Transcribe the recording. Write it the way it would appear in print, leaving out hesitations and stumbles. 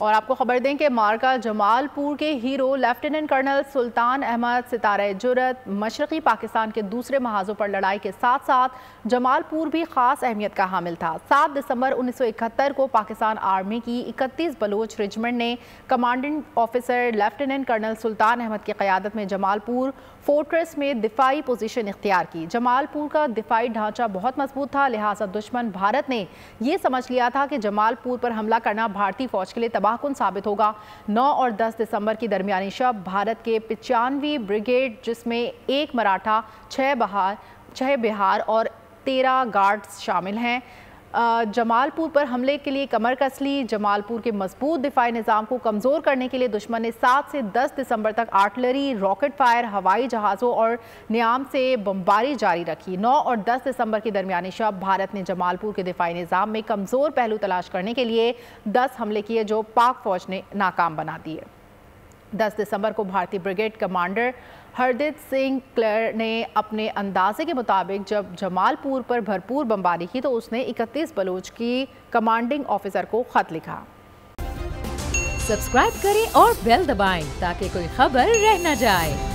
और आपको खबर दें कि मार्का जमालपुर के हीरो लेफ्टिनेंट कर्नल सुल्तान अहमद सितारे जुरत मशरक़ी पाकिस्तान के दूसरे महाजों पर लड़ाई के साथ साथ जमालपुर भी ख़ास अहमियत का हामिल था। 7 दिसंबर 1971 को पाकिस्तान आर्मी की 31 बलोच रेजिमेंट ने कमांडिंग ऑफिसर लेफ्टिनेंट कर्नल सुल्तान अहमद की क़यादत में जमालपुर फोर्ट्रेस में दिफाई पोजीशन इख्तियार की। जमालपुर का दिफाई ढांचा बहुत मजबूत था, लिहाजा दुश्मन भारत ने यह समझ लिया था कि जमालपुर पर हमला करना भारतीय फौज के लिए तबाहकुन साबित होगा। 9 और 10 दिसंबर की दरमियानी शब भारत के 95वीं ब्रिगेड, जिसमें 1 मराठा, 6 बिहार और 13 गार्ड्स शामिल हैं, जमालपुर पर हमले के लिए कमर कस ली। जमालपुर के मजबूत दिफाई निज़ाम को कमज़ोर करने के लिए दुश्मन ने 7 से 10 दिसंबर तक आर्टिलरी, रॉकेट फायर, हवाई जहाज़ों और नियाम से बमबारी जारी रखी। 9 और 10 दिसंबर की दरमियानी शब भारत ने जमालपुर के दिफाई निज़ाम में कमज़ोर पहलू तलाश करने के लिए 10 हमले किए, जो पाक फौज ने नाकाम बना दिए। 10 दिसंबर को भारतीय ब्रिगेड कमांडर हरदीप सिंह क्लेयर ने अपने अंदाजे के मुताबिक जब जमालपुर पर भरपूर बमबारी की तो उसने 31 बलोच की कमांडिंग ऑफिसर को खत लिखा। सब्सक्राइब करें और बेल दबाएं ताकि कोई खबर रह न जाए।